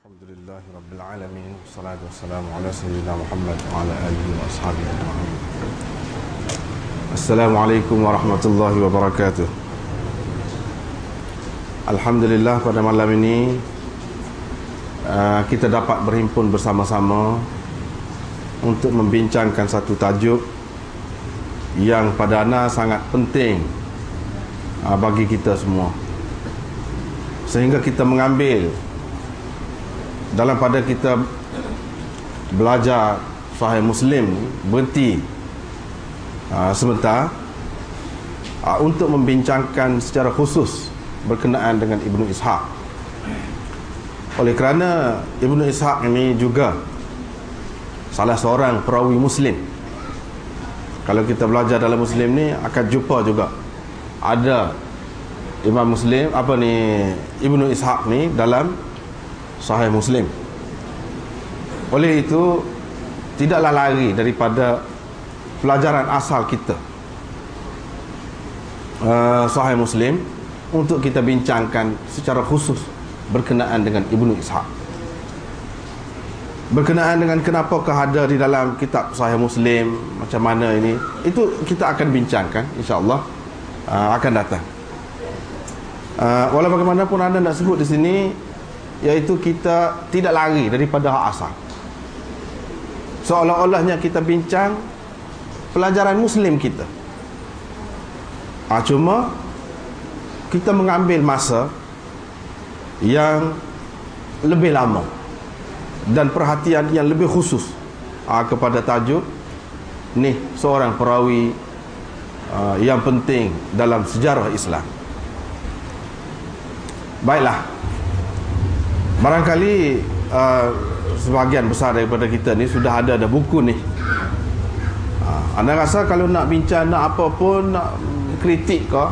Alhamdulillahi Rabbil Alamin. Wassalatu wassalamu ala Sayyidina Muhammad wa ala alihi wa ashabihi ajma'in. Assalamualaikum warahmatullahi wabarakatuh. Alhamdulillah, pada malam ini kita dapat berhimpun bersama-sama untuk membincangkan satu tajuk yang pada ana sangat penting bagi kita semua, sehingga kita mengambil dalam pada kita belajar Sahih Muslim berhenti sebentar untuk membincangkan secara khusus berkenaan dengan Ibnu Ishaq. Oleh kerana Ibnu Ishaq ini juga salah seorang perawi Muslim. Kalau kita belajar dalam Muslim ni akan jumpa juga ada Imam Muslim Ibnu Ishaq ni dalam Sahih Muslim. Oleh itu tidaklah lari daripada pelajaran asal kita Sahih Muslim untuk kita bincangkan secara khusus berkenaan dengan Ibnu Ishaq, berkenaan dengan kenapakah ada di dalam kitab Sahih Muslim, macam mana ini, itu kita akan bincangkan insya-Allah akan datang. Walau bagaimanapun anda nak sebut di sini, iaitu kita tidak lari daripada hak asal. Seolah-olahnya kita bincang pelajaran Muslim kita. Cuma kita mengambil masa yang lebih lama dan perhatian yang lebih khusus kepada tajuk ni, seorang perawi yang penting dalam sejarah Islam. Baiklah, barangkali sebahagian besar daripada kita ni sudah ada buku ni. Anda rasa kalau nak bincang, nak apa pun, nak kritik ke,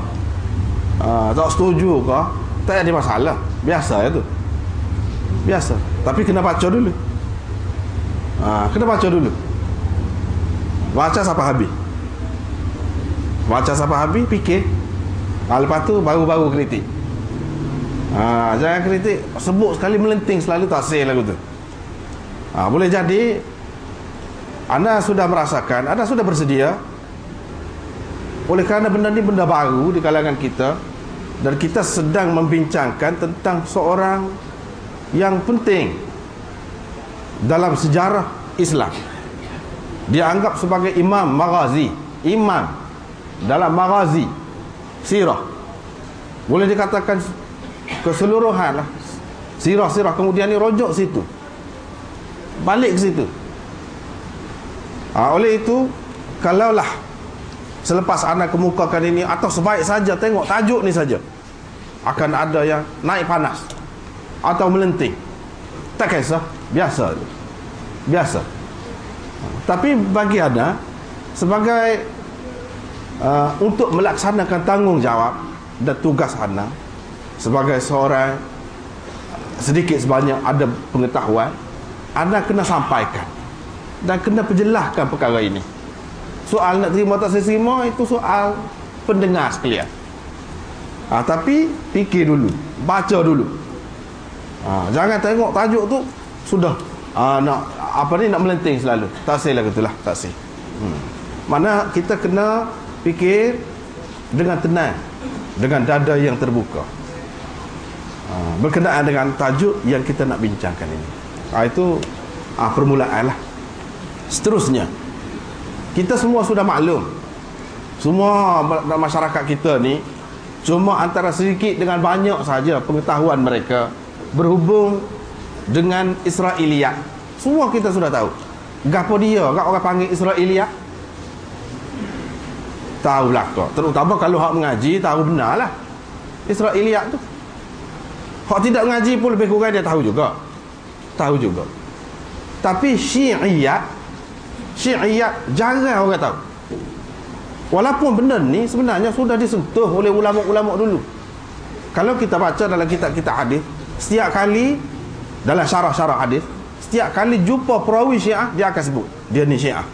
tak setuju ke, tak ada masalah. Biasa itu, biasa. Tapi kena baca dulu. Kena baca dulu. Baca sampai habis. Baca sampai habis, fikir. Lepas tu baru kritik. Jangan kritik sebut sekali melenting selalu, tak sel lagu tu. Boleh jadi anda sudah merasakan, anda sudah bersedia, oleh kerana benda ni benda baru di kalangan kita, dan kita sedang membincangkan tentang seorang yang penting dalam sejarah Islam. Dia anggap sebagai imam maghazi, imam dalam maghazi sirah, boleh dikatakan keseluruhan lah sirah-sirah. Kemudian ni rojok situ, balik ke situ. Oleh itu, kalaulah selepas anda kemukakan ini, atau sebaik saja tengok tajuk ni saja, akan ada yang naik panas atau melenting, tak kisah, biasa. Biasa. Tapi bagi anda sebagai untuk melaksanakan tanggungjawab dan tugas anda sebagai seorang sedikit sebanyak ada pengetahuan, anda kena sampaikan dan kena perjelaskan perkara ini. Soal nak terima tak terima itu soal pendengar sekalian. Tapi fikir dulu, baca dulu. Jangan tengok tajuk tu sudah nak melenting selalu. Tak sel lah gitulah, tak sel. Mana kita kena fikir dengan tenang, dengan dada yang terbuka, berkenaan dengan tajuk yang kita nak bincangkan ini. Itu permulaan lah. Seterusnya, kita semua sudah maklum, semua masyarakat kita ni cuma antara sedikit dengan banyak saja pengetahuan mereka berhubung dengan Israiliyat. Semua kita sudah tahu. Gapo dia, gak orang panggil Israiliyat? Tahu belaka. Terutama kalau hak mengaji, tahu benar lah Israiliyat tu. Hak tidak mengaji pun lebih kurang dia tahu juga. Tahu juga. Tapi Syi'iyat jarang orang tahu. Walaupun benda ni sebenarnya sudah disentuh oleh ulama-ulama dulu. Kalau kita baca dalam kitab-kitab hadis, setiap kali dalam syarah-syarah hadis, setiap kali jumpa perawi Syiah, dia akan sebut dia ni Syiah.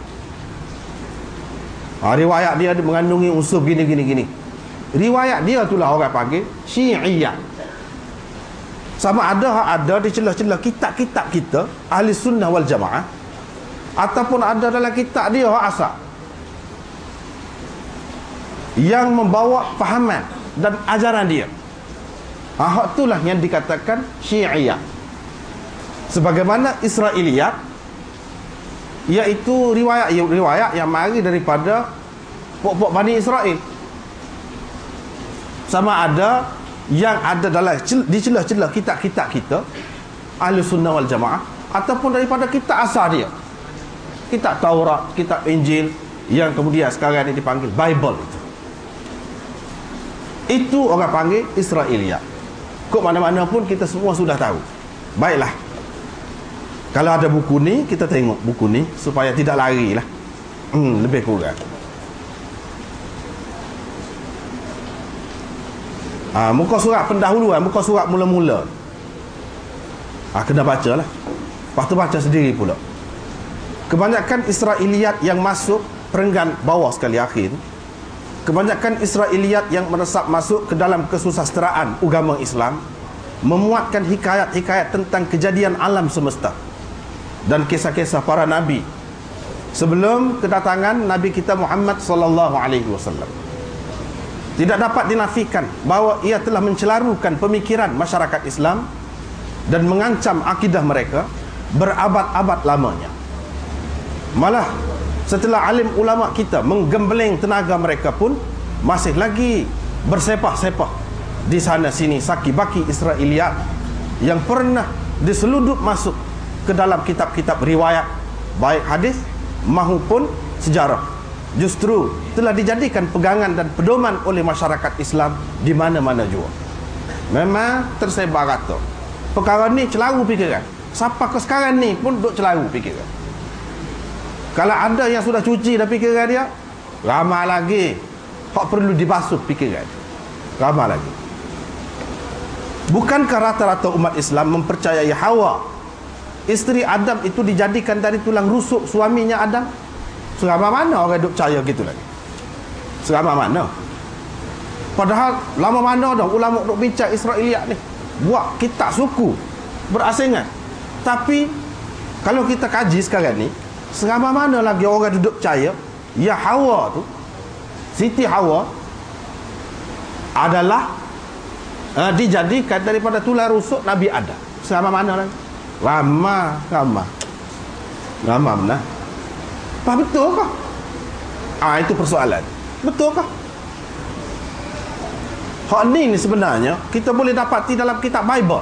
Riwayat dia mengandungi unsur gini. Riwayat dia itulah orang panggil Syi'iyat. Sama ada di celah-celah kitab-kitab kita ahli sunnah wal jamaah, ataupun ada dalam kitab dia hak asal yang membawa fahaman dan ajaran dia. Hak itulah yang dikatakan Syi'iyah. Sebagaimana Israiliyat, iaitu riwayat yang mari daripada pokok Bani Israel. Sama ada yang ada dalam di celah-celah kitab-kitab kita ahli sunnah wal jamaah, ataupun daripada kitab asal dia, kitab Taurat, kitab Injil, yang kemudian sekarang ini dipanggil Bible. Itu orang panggil Israiliyat. Kok mana-mana pun kita semua sudah tahu. Baiklah, kalau ada buku ni, kita tengok buku ni supaya tidak lari lah. Lebih kurang. Muka surat pendahuluan, muka surat mula-mula. Kena baca lah. Lepas tu baca sendiri pula. Kebanyakan Israiliyat yang masuk perenggan bawah sekali akhir, kebanyakan Israiliyat yang meresap masuk ke dalam kesusasteraan agama Islam, memuatkan hikayat-hikayat tentang kejadian alam semesta dan kisah-kisah para nabi sebelum kedatangan Nabi kita Muhammad sallallahu alaihi wasallam. Tidak dapat dinafikan bahawa ia telah mencelarukan pemikiran masyarakat Islam dan mengancam akidah mereka berabad-abad lamanya. Malah setelah alim ulama kita menggembleng tenaga, mereka pun masih lagi bersepah-sepah di sana sini saki-baki Israiliyat yang pernah diselundup masuk ke dalam kitab-kitab riwayat, baik hadis maupun sejarah, justru telah dijadikan pegangan dan pedoman oleh masyarakat Islam di mana-mana jua. Memang tersebar rata. Perkara ni celaru fikiran. Siapa ke sekarang ni pun duk celaru fikiran. Kalau ada yang sudah cuci dah fikiran dia, ramai lagi hak perlu dibasuh fikiran. Ramai lagi. Bukankah rata-rata umat Islam mempercayai Hawa, isteri Adam, itu dijadikan dari tulang rusuk suaminya Adam? Selama mana orang duk percaya gitu lagi? Selama mana? Padahal lama mana dah ulama duk bincang Israiliyat ni, buat kitab suku berasingan. Tapi kalau kita kaji sekarang ni, selama mana lagi orang duduk percaya ya Hawa tu, Siti Hawa adalah dijadikan daripada tulang rusuk Nabi Adam? Selama mana lagi? Lama benar. Apa betul kah? Itu persoalan. Betul kah? Hak ni sebenarnya kita boleh dapati dalam kitab Bible.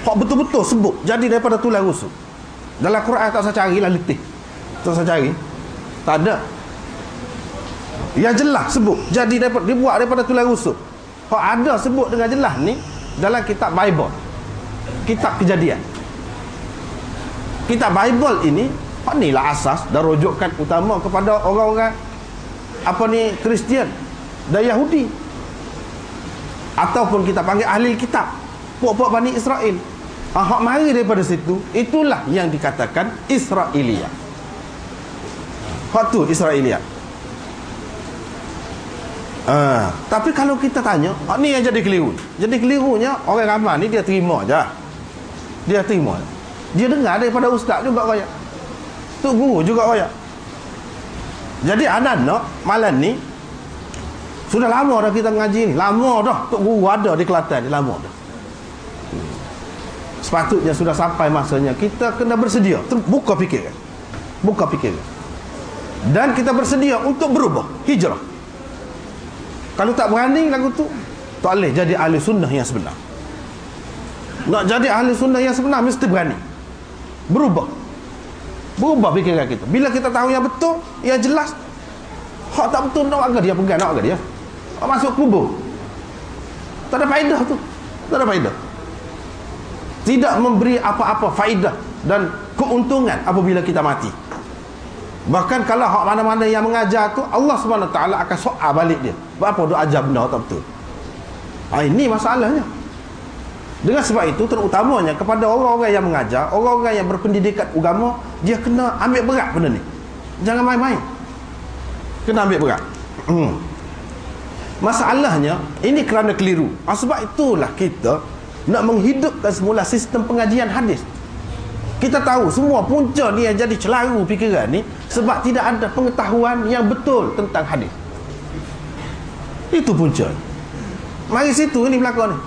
Hak betul-betul sebut jadi daripada tulang rusuk. Dalam Quran tak usah carilah letih. Tak usah cari. Tak ada. Yang jelas sebut jadi dibuat daripada tulang rusuk. Hak ada sebut dengan jelas ni dalam kitab Bible, kitab Kejadian. Kitab Bible ini, hak ni lah asas dan rujukan utama kepada orang-orang Kristian dan Yahudi, ataupun kita panggil ahli kitab, puak-puak Bani Israel. Hak mari daripada situ, itulah yang dikatakan Israiliyat. Hak tu Israiliyat. Tapi kalau kita tanya, ni yang jadi keliru. Jadi kelirunya orang ramai ni dia terima je. Dia terima. Dia dengar daripada ustaz juga kaya. Tok guru juga kaya. Jadi anak-anak malam ni sudah lama dah kita ngaji ni. Lama dah tok guru ada di Kelantan ni, lama dah. Sepatutnya sudah sampai masanya kita kena bersedia, buka fikiran. Buka fikiran. Dan kita bersedia untuk berubah, hijrah. Kalau tak berani lagu tu, tak boleh jadi ahli sunnah yang sebenar. Nak jadi ahli sunnah yang sebenar mesti berani berubah fikiran kita. Bila kita tahu yang betul, yang jelas, hak tak betul nak agak dia pegang, nak agak dia masuk kubur. Tak ada faedah tu. Tak ada faedah. Tidak memberi apa-apa faedah dan keuntungan apabila kita mati. Bahkan kalau hak mana-mana yang mengajar tu, Allah SWT akan soal balik dia. Berapa dia ajar benda tak betul? Ini masalahnya. Dengan sebab itu, terutamanya kepada orang-orang yang mengajar, orang-orang yang berpendidikan agama, dia kena ambil berat benda ni. Jangan main-main. Kena ambil berat. Masalahnya, ini kerana keliru. Sebab itulah kita nak menghidupkan semula sistem pengajian hadis. Kita tahu semua punca dia jadi celaru fikiran ni sebab tidak ada pengetahuan yang betul tentang hadis. Itu punca. Mari situ ni belakang ni.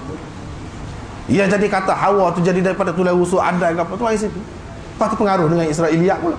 Ia jadi kata Hawa tu jadi daripada tulang rusuk ada ke apa tu, mari situ. Lepas tu pengaruh dengan Israiliyat pula.